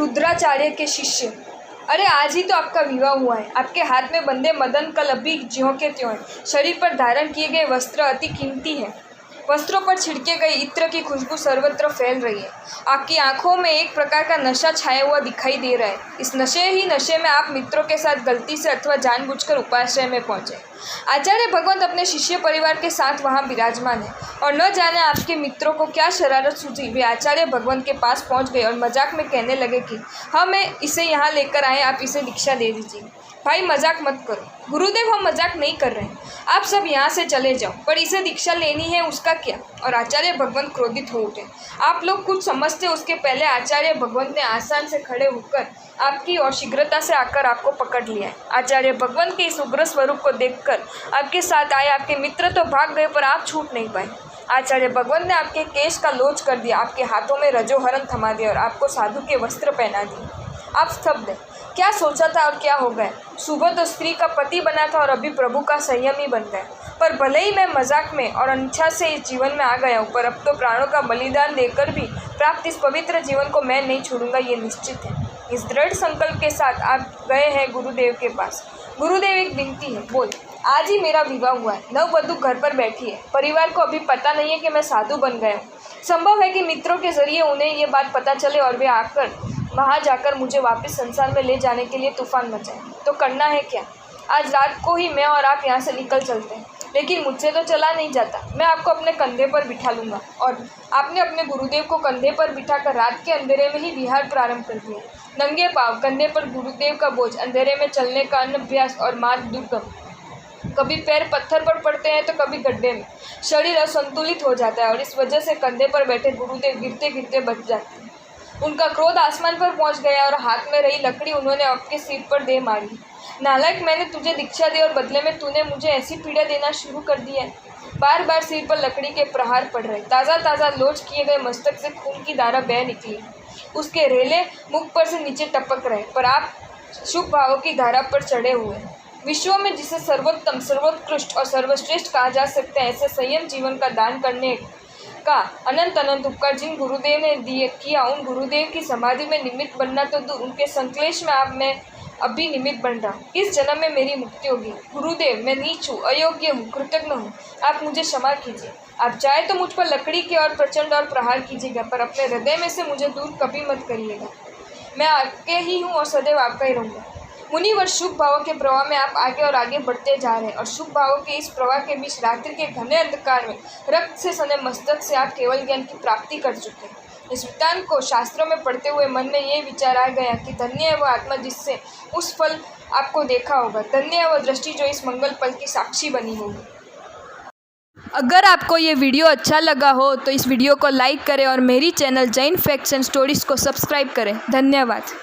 रुद्राचार्य के शिष्य, अरे आज ही तो आपका विवाह हुआ है। आपके हाथ में बंधे मदन कल अभी ज्यों के त्यों है। शरीर पर धारण किए गए वस्त्र अति कीमती है। वस्त्रों पर छिड़के गए इत्र की खुशबू सर्वत्र फैल रही है। आपकी आंखों में एक प्रकार का नशा छाया हुआ दिखाई दे रहा है। इस नशे में आप मित्रों के साथ गलती से अथवा जानबूझकर उपाश्रय में पहुंचे। आचार्य भगवंत अपने शिष्य परिवार के साथ वहां विराजमान है और न जाने आपके मित्रों को क्या शरारत सूझी, वे आचार्य भगवंत के पास पहुंच गए और मजाक में कहने लगे कि मैं इसे यहाँ लेकर आए, आप इसे दीक्षा दे दीजिए। भाई मजाक मत करो गुरुदेव, हम मजाक नहीं कर रहे हैं, आप सब यहाँ से चले जाओ, पर इसे दीक्षा लेनी है उसका क्या। और आचार्य भगवंत क्रोधित हो उठे। आप लोग कुछ समझते उसके पहले आचार्य भगवंत ने आसान से खड़े होकर आपकी और शीघ्रता से आकर आपको पकड़ लिया है। आचार्य भगवंत के इस उग्र स्वरूप को देखकर आपके साथ आए आपके मित्र तो भाग गए, पर आप छूट नहीं पाए। आचार्य भगवंत ने आपके केश का लोच कर दिया, आपके हाथों में रजोहरण थमा दिया और आपको साधु के वस्त्र पहना दिए। आप स्तब्ध हैं। क्या सोचा था और क्या हो गए। सुबह तो स्त्री का पति बना था और अभी प्रभु का संयमी बन गया। पर भले ही मैं मजाक में और अनिच्छा से इस जीवन में आ गया हूँ, पर अब तो प्राणों का बलिदान देकर भी प्राप्त इस पवित्र जीवन को मैं नहीं छोड़ूंगा, ये निश्चित है। इस दृढ़ संकल्प के साथ आप गए हैं गुरुदेव के पास। गुरुदेव एक विनती है, बोल। आज ही मेरा विवाह हुआ है, नववधू घर पर बैठी है, परिवार को अभी पता नहीं है कि मैं साधु बन गया हूँ। संभव है कि मित्रों के जरिए उन्हें ये बात पता चले और वे आकर वहाँ जाकर मुझे वापस संसार में ले जाने के लिए तूफान मचाए। तो करना है क्या, आज रात को ही मैं और आप यहाँ से निकल चलते हैं। लेकिन मुझसे तो चला नहीं जाता, मैं आपको अपने कंधे पर बिठा लूँगा। और आपने अपने गुरुदेव को कंधे पर बिठाकर रात के अंधेरे में ही विहार प्रारंभ कर दिया। नंगे पाँव कंधे पर गुरुदेव का बोझ, अंधेरे में चलने का अनभ्यास और मार्ग दुर्गम। कभी पैर पत्थर पर पड़ते हैं तो कभी गड्ढे में। शरीर असंतुलित हो जाता है और इस वजह से कंधे पर बैठे गुरुदेव गिरते गिरते बच जाते हैं। उनका क्रोध आसमान पर पहुंच गया और हाथ में रही लकड़ी उन्होंने आपके सिर पर दे मारी। नालायक, मैंने तुझे दीक्षा दी और बदले में तूने मुझे ऐसी पीड़ा देना शुरू कर दिया है। बार बार सिर पर लकड़ी के प्रहार पड़ रहे। ताज़ा ताज़ा लोच किए गए मस्तक से खून की धारा बह निकली। उसके रेले मुख पर से नीचे टपक रहे, पर आप शुभ भावों की धारा पर चढ़े हुए। विश्व में जिसे सर्वोत्तम, सर्वोत्कृष्ट और सर्वश्रेष्ठ कहा जा सकता है, ऐसे संयम जीवन का दान करने का अनंत अनंत उपकार जिन गुरुदेव ने किया, उन गुरुदेव की समाधि में निमित्त बनना तो दूर, उनके संकलेश में मैं अभी निमित्त बन रहा हूँ। इस जन्म में मेरी मुक्ति होगी। गुरुदेव, मैं नीच हूँ, अयोग्य हूँ, कृतज्ञ हूँ, आप मुझे क्षमा कीजिए। आप चाहे तो मुझ पर लकड़ी के और प्रचंड और प्रहार कीजिएगा, पर अपने हृदय में से मुझे दूर कभी मत करिएगा। मैं आपके ही हूँ और सदैव आपका ही रहूँगा। मुनिवर, शुभ भावों के प्रवाह में आप आगे और आगे बढ़ते जा रहे हैं और शुभ भावों के इस प्रवाह के बीच रात्रि के घने अंधकार में रक्त से सने मस्तक से आप केवल ज्ञान की प्राप्ति कर चुके हैं। इस वृत्तांत को शास्त्रों में पढ़ते हुए मन में ये विचार आ गया कि धन्य है वह आत्मा जिससे उस फल आपको देखा होगा। धन्य है वह दृष्टि जो इस मंगल फल की साक्षी बनी होगी। अगर आपको ये वीडियो अच्छा लगा हो तो इस वीडियो को लाइक करें और मेरी channel Jain facts and stories को सब्सक्राइब करें। धन्यवाद।